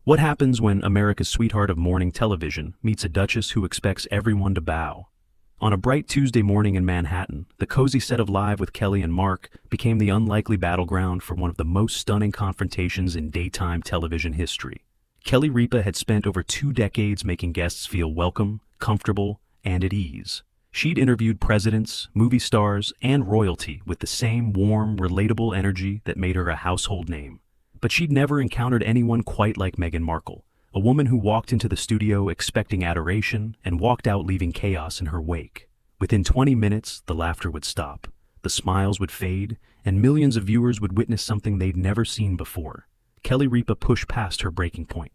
What happens when America's sweetheart of morning television meets a duchess who expects everyone to bow? On a bright Tuesday morning in Manhattan, the cozy set of Live with Kelly and Mark became the unlikely battleground for one of the most stunning confrontations in daytime television history. Kelly Ripa had spent over 2 decades making guests feel welcome, comfortable, and at ease. She'd interviewed presidents, movie stars, and royalty with the same warm, relatable energy that made her a household name. But she'd never encountered anyone quite like Meghan Markle, a woman who walked into the studio expecting adoration and walked out leaving chaos in her wake. Within 20 minutes, the laughter would stop, the smiles would fade, and millions of viewers would witness something they'd never seen before. Kelly Ripa pushed past her breaking point.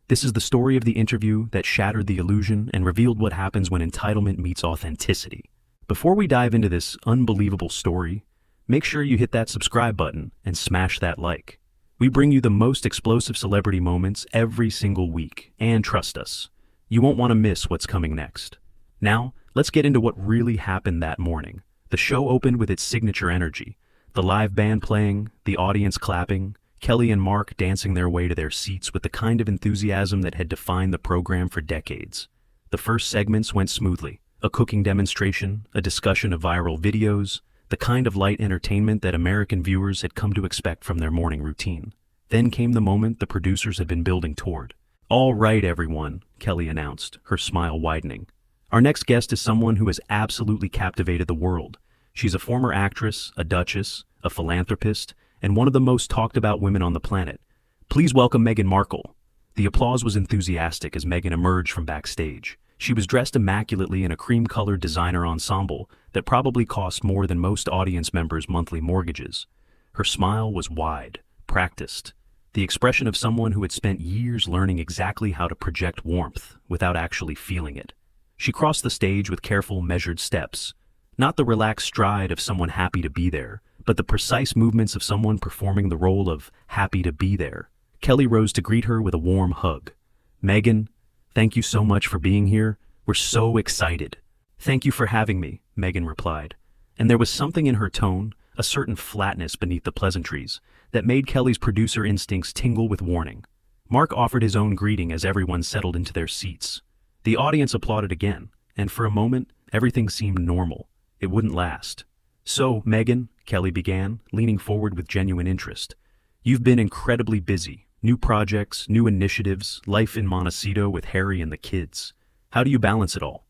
This is the story of the interview that shattered the illusion and revealed what happens when entitlement meets authenticity. Before we dive into this unbelievable story, make sure you hit that subscribe button and smash that like. We bring you the most explosive celebrity moments every single week, and trust us, you won't want to miss what's coming next. Now, let's get into what really happened that morning. The show opened with its signature energy, the live band playing, the audience clapping, Kelly and Mark dancing their way to their seats with the kind of enthusiasm that had defined the program for decades. The first segments went smoothly, a cooking demonstration, a discussion of viral videos, the kind of light entertainment that American viewers had come to expect from their morning routine. Then came the moment the producers had been building toward. "All right, everyone," Kelly announced, her smile widening. "Our next guest is someone who has absolutely captivated the world. She's a former actress, a duchess, a philanthropist, and one of the most talked about women on the planet. Please welcome Meghan Markle." The applause was enthusiastic as Meghan emerged from backstage. She was dressed immaculately in a cream-colored designer ensemble that probably cost more than most audience members' monthly mortgages. Her smile was wide, practiced, the expression of someone who had spent years learning exactly how to project warmth without actually feeling it. She crossed the stage with careful, measured steps, not the relaxed stride of someone happy to be there, but the precise movements of someone performing the role of happy to be there. Kelly rose to greet her with a warm hug. "Meghan, thank you so much for being here. We're so excited." "Thank you for having me," Meghan replied. And there was something in her tone, a certain flatness beneath the pleasantries, that made Kelly's producer instincts tingle with warning. Mark offered his own greeting as everyone settled into their seats. The audience applauded again, and for a moment, everything seemed normal. It wouldn't last. "So, Meghan," Kelly began, leaning forward with genuine interest, "you've been incredibly busy. New projects, new initiatives, life in Montecito with Harry and the kids. How do you balance it all?"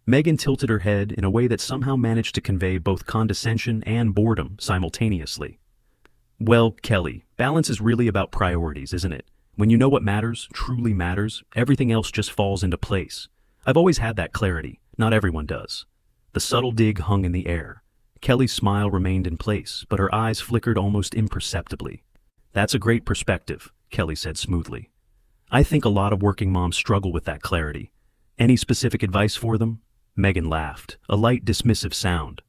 Meghan tilted her head in a way that somehow managed to convey both condescension and boredom simultaneously. "Well, Kelly, balance is really about priorities, isn't it? When you know what matters, truly matters, everything else just falls into place. I've always had that clarity. Not everyone does." The subtle dig hung in the air. Kelly's smile remained in place, but her eyes flickered almost imperceptibly. "That's a great perspective," Kelly said smoothly. "I think a lot of working moms struggle with that clarity. Any specific advice for them?" Meghan laughed, a light dismissive sound.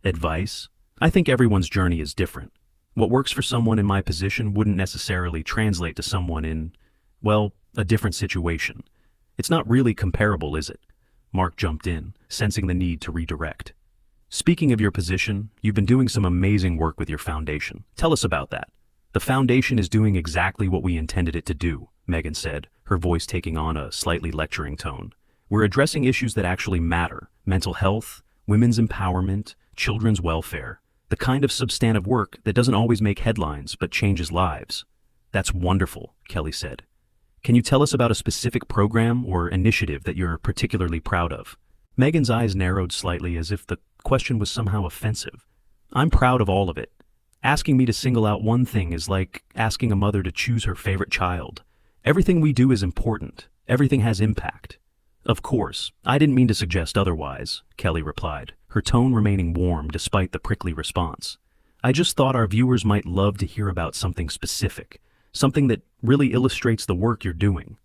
"Advice? I think everyone's journey is different. What works for someone in my position wouldn't necessarily translate to someone in, well, a different situation. It's not really comparable, is it?" Mark jumped in, sensing the need to redirect. "Speaking of your position, you've been doing some amazing work with your foundation. Tell us about that." "The foundation is doing exactly what we intended it to do," Meghan said, her voice taking on a slightly lecturing tone. "We're addressing issues that actually matter: mental health, women's empowerment, children's welfare, the kind of substantive work that doesn't always make headlines but changes lives." "That's wonderful," Kelly said. "Can you tell us about a specific program or initiative that you're particularly proud of?" Meghan's eyes narrowed slightly as if the question was somehow offensive. "I'm proud of all of it. Asking me to single out one thing is like asking a mother to choose her favorite child. Everything we do is important. Everything has impact." "Of course, I didn't mean to suggest otherwise," Kelly replied, her tone remaining warm despite the prickly response. "I just thought our viewers might love to hear about something specific, something that really illustrates the work you're doing."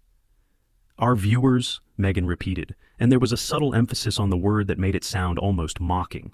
"Our viewers," Meghan repeated, and there was a subtle emphasis on the word that made it sound almost mocking.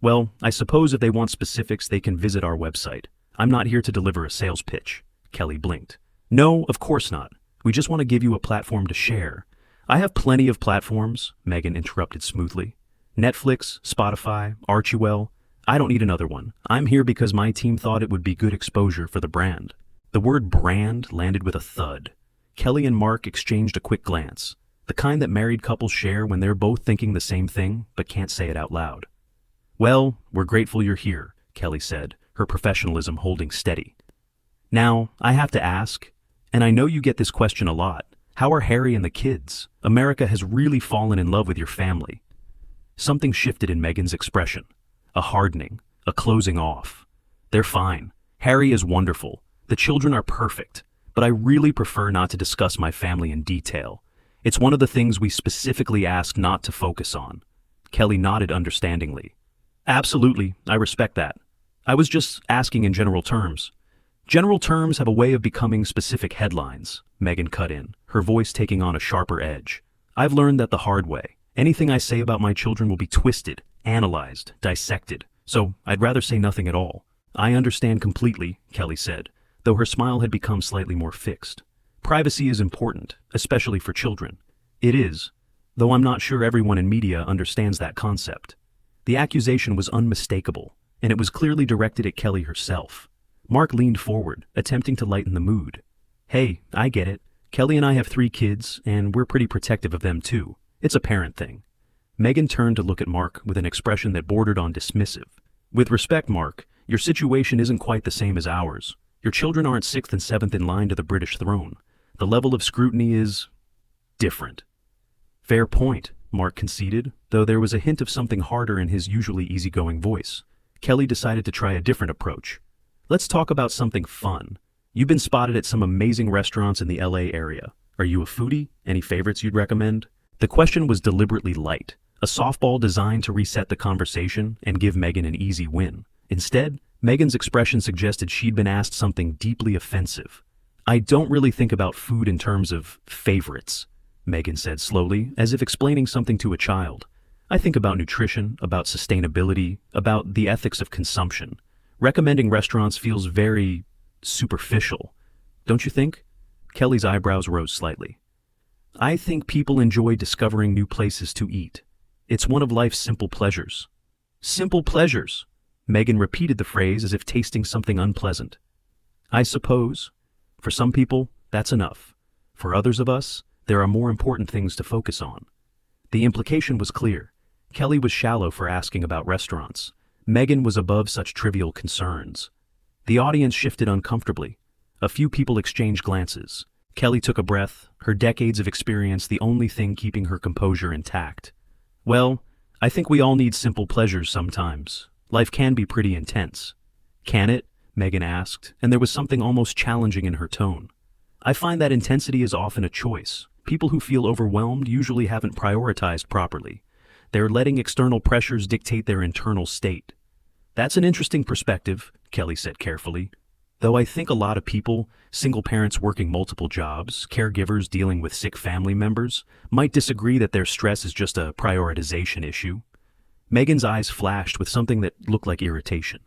"Well, I suppose if they want specifics, they can visit our website. I'm not here to deliver a sales pitch." Kelly blinked. "No, of course not. We just want to give you a platform to share." "I have plenty of platforms," Meghan interrupted smoothly. "Netflix, Spotify, Archewell. I don't need another one. I'm here because my team thought it would be good exposure for the brand." The word brand landed with a thud. Kelly and Mark exchanged a quick glance, the kind that married couples share when they're both thinking the same thing but can't say it out loud. "Well, we're grateful you're here," Kelly said, her professionalism holding steady. "Now, I have to ask, and I know you get this question a lot, how are Harry and the kids? America has really fallen in love with your family." Something shifted in Meghan's expression. A hardening, a closing off. "They're fine. Harry is wonderful. The children are perfect. But I really prefer not to discuss my family in detail. It's one of the things we specifically asked not to focus on." Kelly nodded understandingly. "Absolutely, I respect that. I was just asking in general terms." "General terms have a way of becoming specific headlines," Meghan cut in, her voice taking on a sharper edge. "I've learned that the hard way. Anything I say about my children will be twisted, analyzed, dissected. So I'd rather say nothing at all." "I understand completely," Kelly said, though her smile had become slightly more fixed. "Privacy is important, especially for children." "It is, though I'm not sure everyone in media understands that concept." The accusation was unmistakable, and it was clearly directed at Kelly herself. Mark leaned forward, attempting to lighten the mood. "Hey, I get it. Kelly and I have 3 kids, and we're pretty protective of them too. It's a parent thing." Meghan turned to look at Mark with an expression that bordered on dismissive. "With respect, Mark, your situation isn't quite the same as ours. Your children aren't 6th and 7th in line to the British throne. The level of scrutiny is different." "Fair point," Mark conceded, though there was a hint of something harder in his usually easygoing voice. Kelly decided to try a different approach. "Let's talk about something fun. You've been spotted at some amazing restaurants in the LA area. Are you a foodie? Any favorites you'd recommend?" The question was deliberately light, a softball designed to reset the conversation and give Meghan an easy win. Instead, Meghan's expression suggested she'd been asked something deeply offensive. "I don't really think about food in terms of favorites," Meghan said slowly, as if explaining something to a child. "I think about nutrition, about sustainability, about the ethics of consumption. Recommending restaurants feels very superficial. Don't you think?" Kelly's eyebrows rose slightly. "I think people enjoy discovering new places to eat. It's one of life's simple pleasures." "Simple pleasures." Meghan repeated the phrase as if tasting something unpleasant. "I suppose. For some people, that's enough. For others of us, there are more important things to focus on." The implication was clear. Kelly was shallow for asking about restaurants. Meghan was above such trivial concerns. The audience shifted uncomfortably. A few people exchanged glances. Kelly took a breath, her decades of experience the only thing keeping her composure intact. "Well, I think we all need simple pleasures sometimes. Life can be pretty intense." "Can it?" Meghan asked, and there was something almost challenging in her tone. "I find that intensity is often a choice. People who feel overwhelmed usually haven't prioritized properly. They're letting external pressures dictate their internal state." "That's an interesting perspective," Kelly said carefully. "Though I think a lot of people, single parents working multiple jobs, caregivers dealing with sick family members, might disagree that their stress is just a prioritization issue." Meghan's eyes flashed with something that looked like irritation.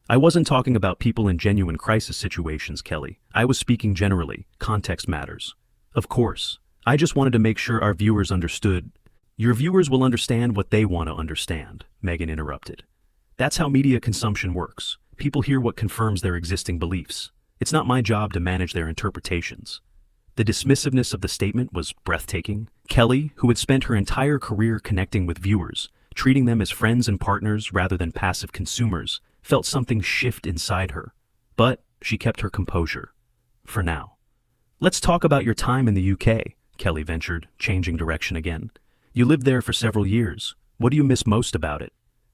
"I wasn't talking about people in genuine crisis situations, Kelly. I was speaking generally. Context matters." "Of course. I just wanted to make sure our viewers understood." "Your viewers will understand what they want to understand," Meghan interrupted. "That's how media consumption works. People hear what confirms their existing beliefs. It's not my job to manage their interpretations." The dismissiveness of the statement was breathtaking. Kelly, who had spent her entire career connecting with viewers, treating them as friends and partners rather than passive consumers, felt something shift inside her. But she kept her composure. For now. "Let's talk about your time in the UK, Kelly ventured, changing direction again. "You lived there for several years. What do you miss most about it?"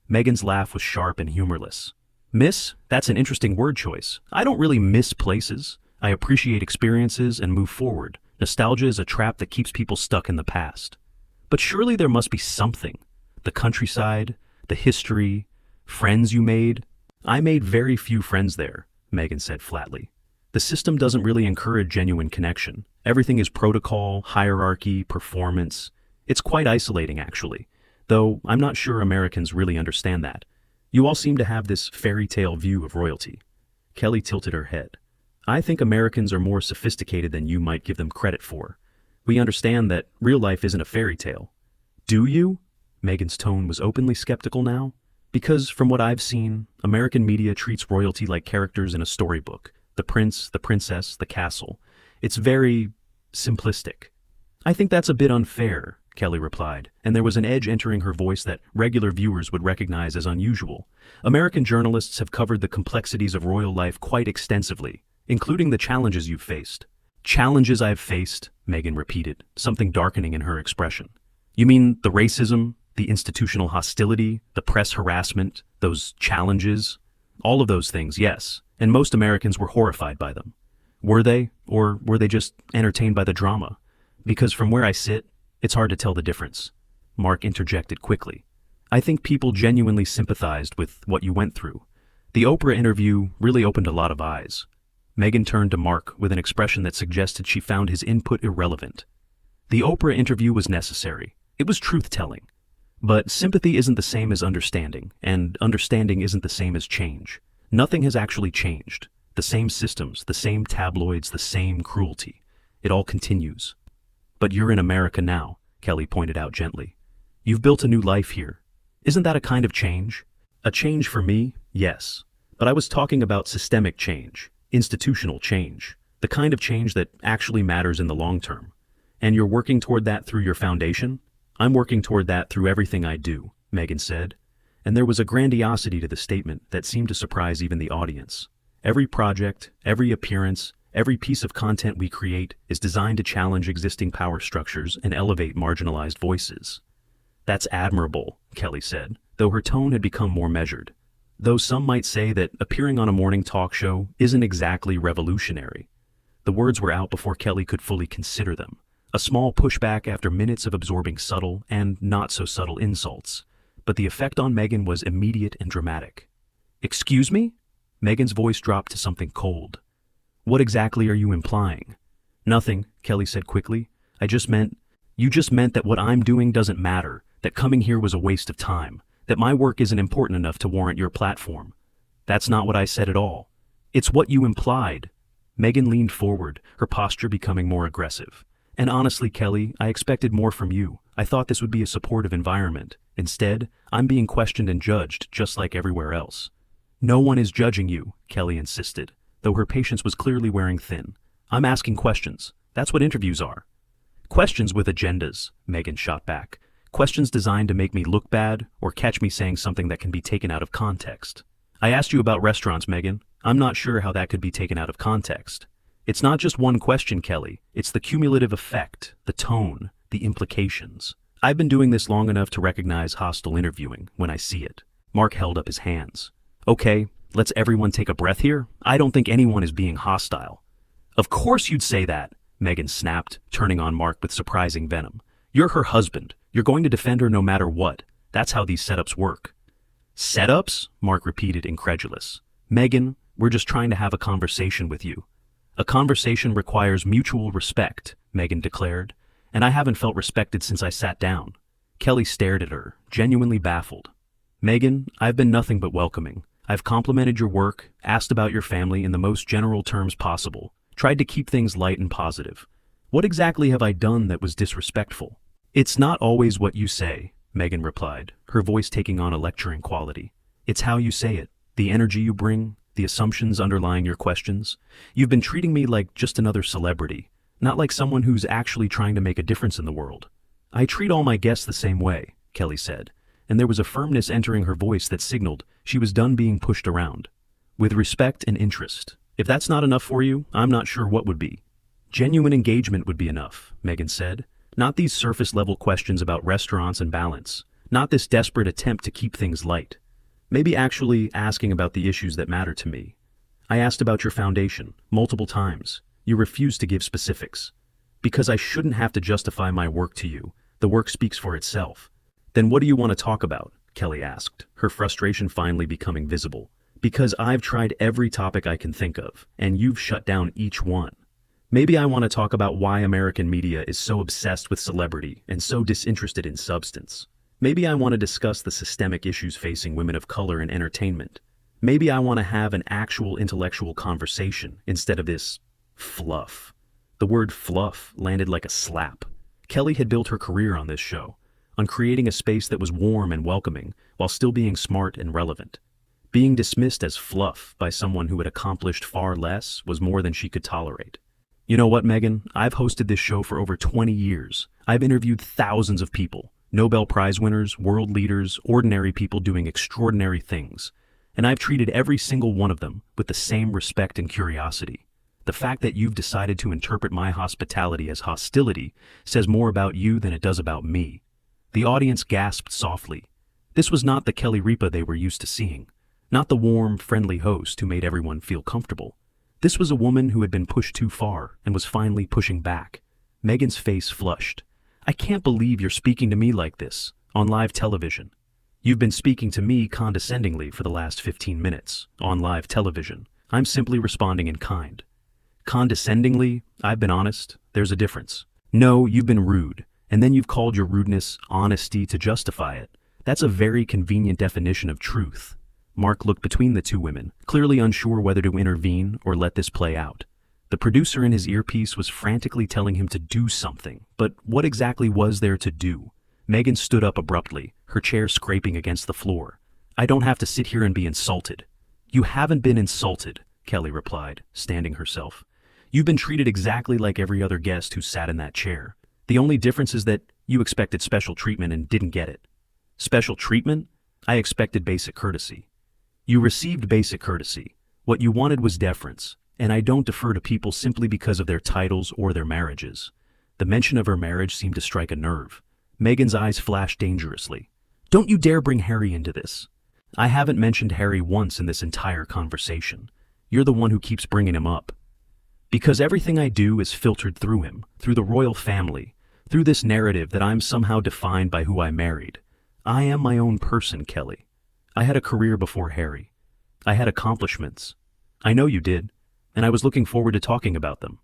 Meghan's laugh was sharp and humorless. "Miss? That's an interesting word choice. I don't really miss places. I appreciate experiences and move forward. Nostalgia is a trap that keeps people stuck in the past. But surely there must be something. The countryside, the history, friends you made." "I made very few friends there," Meghan said flatly. "The system doesn't really encourage genuine connection. Everything is protocol, hierarchy, performance. It's quite isolating, actually, though I'm not sure Americans really understand that. You all seem to have this fairy tale view of royalty." Kelly tilted her head. "I think Americans are more sophisticated than you might give them credit for. We understand that real life isn't a fairy tale." "Do you?" Meghan's tone was openly skeptical now. "Because from what I've seen, American media treats royalty like characters in a storybook. The prince, the princess, the castle. It's very simplistic. I think that's a bit unfair, Kelly replied, and there was an edge entering her voice that regular viewers would recognize as unusual. American journalists have covered the complexities of royal life quite extensively, including the challenges you've faced. Challenges I've faced, Meghan repeated, something darkening in her expression. You mean the racism, the institutional hostility, the press harassment, those challenges? All of those things, yes, and most Americans were horrified by them. Were they, or were they just entertained by the drama? Because from where I sit, it's hard to tell the difference. Mark interjected quickly. I think people genuinely sympathized with what you went through. The Oprah interview really opened a lot of eyes. Meghan turned to Mark with an expression that suggested she found his input irrelevant. The Oprah interview was necessary. It was truth-telling. But sympathy isn't the same as understanding, and understanding isn't the same as change. Nothing has actually changed. The same systems, the same tabloids, the same cruelty. It all continues. But you're in America now, Kelly pointed out gently. You've built a new life here. Isn't that a kind of change? A change for me, yes. But I was talking about systemic change, institutional change, the kind of change that actually matters in the long term. And you're working toward that through your foundation? I'm working toward that through everything I do, Meghan said. And there was a grandiosity to the statement that seemed to surprise even the audience. Every project, every appearance, every piece of content we create is designed to challenge existing power structures and elevate marginalized voices. That's admirable, Kelly said, though her tone had become more measured. Though some might say that appearing on a morning talk show isn't exactly revolutionary. The words were out before Kelly could fully consider them. A small pushback after minutes of absorbing subtle and not-so-subtle insults. But the effect on Meghan was immediate and dramatic. Excuse me? Meghan's voice dropped to something cold. What exactly are you implying? Nothing, Kelly said quickly. You just meant that what I'm doing doesn't matter, that coming here was a waste of time, that my work isn't important enough to warrant your platform. That's not what I said at all. It's what you implied. Meghan leaned forward, her posture becoming more aggressive. And honestly, Kelly, I expected more from you. I thought this would be a supportive environment. Instead, I'm being questioned and judged, just like everywhere else. No one is judging you, Kelly insisted, though her patience was clearly wearing thin. I'm asking questions. That's what interviews are. Questions with agendas, Meghan shot back. Questions designed to make me look bad or catch me saying something that can be taken out of context. I asked you about restaurants, Meghan. I'm not sure how that could be taken out of context. It's not just one question, Kelly. It's the cumulative effect, the tone, the implications. I've been doing this long enough to recognize hostile interviewing when I see it. Mark held up his hands. Okay, let's everyone take a breath here. I don't think anyone is being hostile. Of course you'd say that, Meghan snapped, turning on Mark with surprising venom. You're her husband. You're going to defend her no matter what. That's how these setups work. Setups? Mark repeated, incredulous. Meghan, we're just trying to have a conversation with you. A conversation requires mutual respect, Meghan declared, and I haven't felt respected since I sat down. Kelly stared at her, genuinely baffled. Meghan, I've been nothing but welcoming. I've complimented your work, asked about your family in the most general terms possible, tried to keep things light and positive. What exactly have I done that was disrespectful? It's not always what you say, Meghan replied, her voice taking on a lecturing quality. It's how you say it, the energy you bring, the assumptions underlying your questions. You've been treating me like just another celebrity, not like someone who's actually trying to make a difference in the world. I treat all my guests the same way, Kelly said, and there was a firmness entering her voice that signaled she was done being pushed around. With respect and interest. If that's not enough for you, I'm not sure what would be. Genuine engagement would be enough, Meghan said. Not these surface-level questions about restaurants and balance. Not this desperate attempt to keep things light. Maybe actually asking about the issues that matter to me. I asked about your foundation, multiple times. You refused to give specifics. Because I shouldn't have to justify my work to you. The work speaks for itself. Then what do you want to talk about? Kelly asked, her frustration finally becoming visible. Because I've tried every topic I can think of, and you've shut down each one. Maybe I want to talk about why American media is so obsessed with celebrity and so disinterested in substance. Maybe I want to discuss the systemic issues facing women of color in entertainment. Maybe I want to have an actual intellectual conversation instead of this fluff. The word fluff landed like a slap. Kelly had built her career on this show, on creating a space that was warm and welcoming while still being smart and relevant. Being dismissed as fluff by someone who had accomplished far less was more than she could tolerate. You know what, Meghan? I've hosted this show for over 20 years. I've interviewed thousands of people, Nobel Prize winners, world leaders, ordinary people doing extraordinary things. And I've treated every single one of them with the same respect and curiosity. The fact that you've decided to interpret my hospitality as hostility says more about you than it does about me. The audience gasped softly. This was not the Kelly Ripa they were used to seeing. Not the warm, friendly host who made everyone feel comfortable. This was a woman who had been pushed too far and was finally pushing back. Meghan's face flushed. I can't believe you're speaking to me like this, on live television. You've been speaking to me condescendingly for the last 15 minutes, on live television. I'm simply responding in kind. Condescendingly, I've been honest, there's a difference. No, you've been rude, and then you've called your rudeness honesty to justify it. That's a very convenient definition of truth. Mark looked between the two women, clearly unsure whether to intervene or let this play out. The producer in his earpiece was frantically telling him to do something, but what exactly was there to do? Meghan stood up abruptly, her chair scraping against the floor. I don't have to sit here and be insulted. You haven't been insulted, Kelly replied, standing herself. You've been treated exactly like every other guest who sat in that chair. The only difference is that you expected special treatment and didn't get it. Special treatment? I expected basic courtesy. You received basic courtesy. What you wanted was deference, and I don't defer to people simply because of their titles or their marriages. The mention of her marriage seemed to strike a nerve. Meghan's eyes flashed dangerously. Don't you dare bring Harry into this. I haven't mentioned Harry once in this entire conversation. You're the one who keeps bringing him up. Because everything I do is filtered through him, through the royal family, through this narrative that I'm somehow defined by who I married. I am my own person, Kelly. I had a career before Harry. I had accomplishments. I know you did, and I was looking forward to talking about them.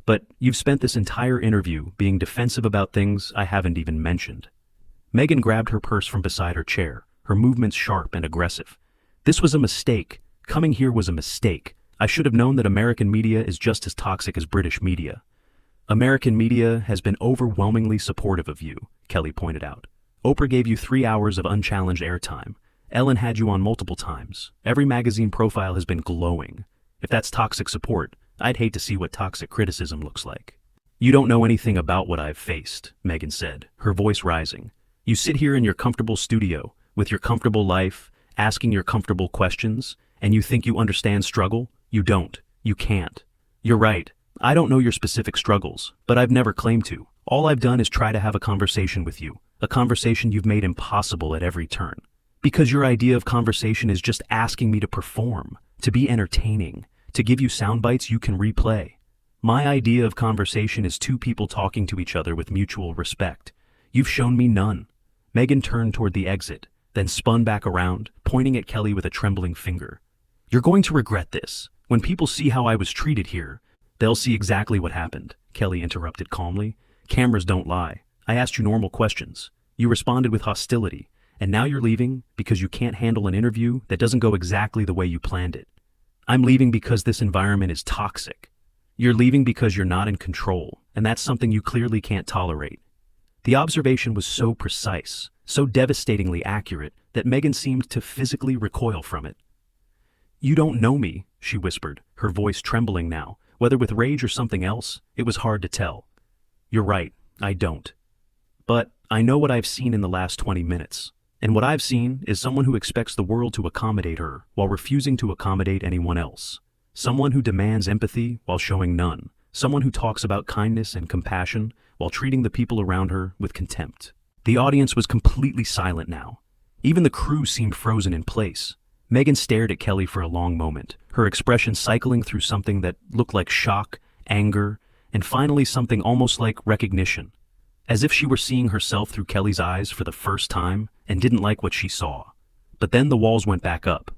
But you've spent this entire interview being defensive about things I haven't even mentioned. Meghan grabbed her purse from beside her chair, her movements sharp and aggressive. This was a mistake. Coming here was a mistake. I should have known that American media is just as toxic as British media. American media has been overwhelmingly supportive of you, Kelly pointed out. Oprah gave you 3 hours of unchallenged airtime. Ellen had you on multiple times. Every magazine profile has been glowing. If that's toxic support, I'd hate to see what toxic criticism looks like. You don't know anything about what I've faced, Meghan said, her voice rising. You sit here in your comfortable studio, with your comfortable life, asking your comfortable questions, and you think you understand struggle? You don't. You can't. You're right. I don't know your specific struggles, but I've never claimed to. All I've done is try to have a conversation with you, a conversation you've made impossible at every turn. Because your idea of conversation is just asking me to perform, to be entertaining, to give you sound bites you can replay. My idea of conversation is two people talking to each other with mutual respect. You've shown me none. Meghan turned toward the exit, then spun back around, pointing at Kelly with a trembling finger. You're going to regret this. When people see how I was treated here, they'll see exactly what happened, Kelly interrupted calmly. Cameras don't lie. I asked you normal questions. You responded with hostility. And now you're leaving because you can't handle an interview that doesn't go exactly the way you planned it. I'm leaving because this environment is toxic. You're leaving because you're not in control, and that's something you clearly can't tolerate. The observation was so precise, so devastatingly accurate, that Meghan seemed to physically recoil from it. You don't know me, she whispered, her voice trembling now. Whether with rage or something else, it was hard to tell. You're right, I don't. But I know what I've seen in the last 20 minutes. And what I've seen is someone who expects the world to accommodate her while refusing to accommodate anyone else. Someone who demands empathy while showing none. Someone who talks about kindness and compassion while treating the people around her with contempt. The audience was completely silent now. Even the crew seemed frozen in place. Meghan stared at Kelly for a long moment, her expression cycling through something that looked like shock, anger, and finally something almost like recognition. As if she were seeing herself through Kelly's eyes for the first time and didn't like what she saw. But then the walls went back up.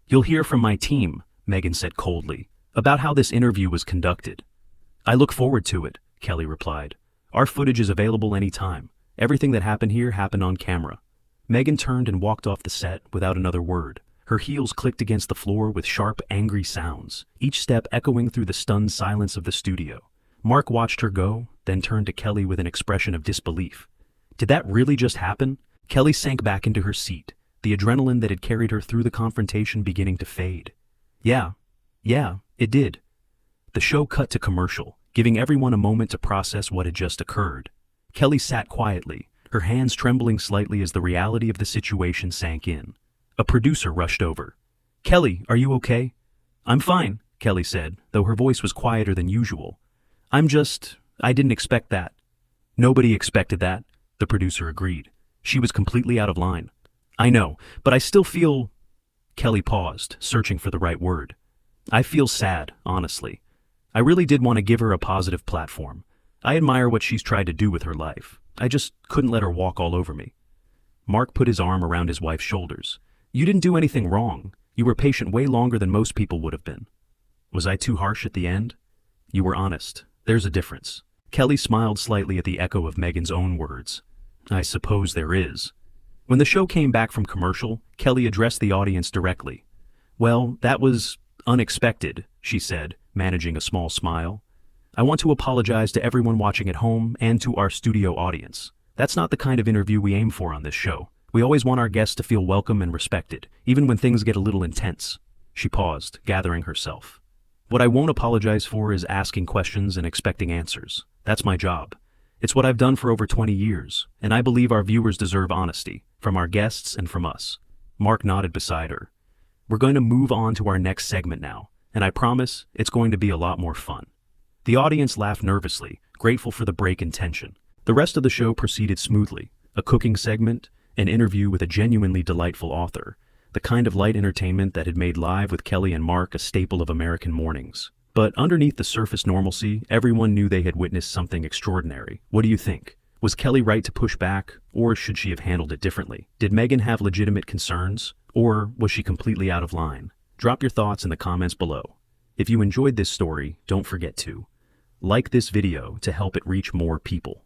You'll hear from my team, Meghan said coldly, about how this interview was conducted. I look forward to it, Kelly replied. Our footage is available anytime. Everything that happened here happened on camera. Meghan turned and walked off the set without another word. Her heels clicked against the floor with sharp, angry sounds, each step echoing through the stunned silence of the studio. Mark watched her go, then turned to Kelly with an expression of disbelief. Did that really just happen? Kelly sank back into her seat, the adrenaline that had carried her through the confrontation beginning to fade. Yeah, it did. The show cut to commercial. giving everyone a moment to process what had just occurred. Kelly sat quietly, her hands trembling slightly as the reality of the situation sank in. A producer rushed over. "Kelly, are you okay?" "I'm fine," Kelly said, though her voice was quieter than usual. I didn't expect that." "Nobody expected that," the producer agreed. She was completely out of line. "I know, but I still feel—" Kelly paused, searching for the right word. "I feel sad, honestly. I really did want to give her a positive platform. I admire what she's tried to do with her life. I just couldn't let her walk all over me." Mark put his arm around his wife's shoulders. "You didn't do anything wrong. You were patient way longer than most people would have been." "Was I too harsh at the end?" "You were honest. There's a difference." Kelly smiled slightly at the echo of Meghan's own words. "I suppose there is." When the show came back from commercial, Kelly addressed the audience directly. "Well, that was unexpected," she said, managing a small smile. "I want to apologize to everyone watching at home and to our studio audience. That's not the kind of interview we aim for on this show. We always want our guests to feel welcome and respected, even when things get a little intense." She paused, gathering herself. "What I won't apologize for is asking questions and expecting answers. That's my job. It's what I've done for over 20 years, and I believe our viewers deserve honesty, from our guests and from us." Mark nodded beside her. "We're going to move on to our next segment now, and I promise it's going to be a lot more fun." The audience laughed nervously, grateful for the break in tension. The rest of the show proceeded smoothly. A cooking segment, an interview with a genuinely delightful author, the kind of light entertainment that had made Live with Kelly and Mark a staple of American mornings. But underneath the surface normalcy, everyone knew they had witnessed something extraordinary. What do you think? Was Kelly right to push back, or should she have handled it differently? Did Meghan have legitimate concerns, or was she completely out of line? Drop your thoughts in the comments below. If you enjoyed this story, don't forget to like this video to help it reach more people.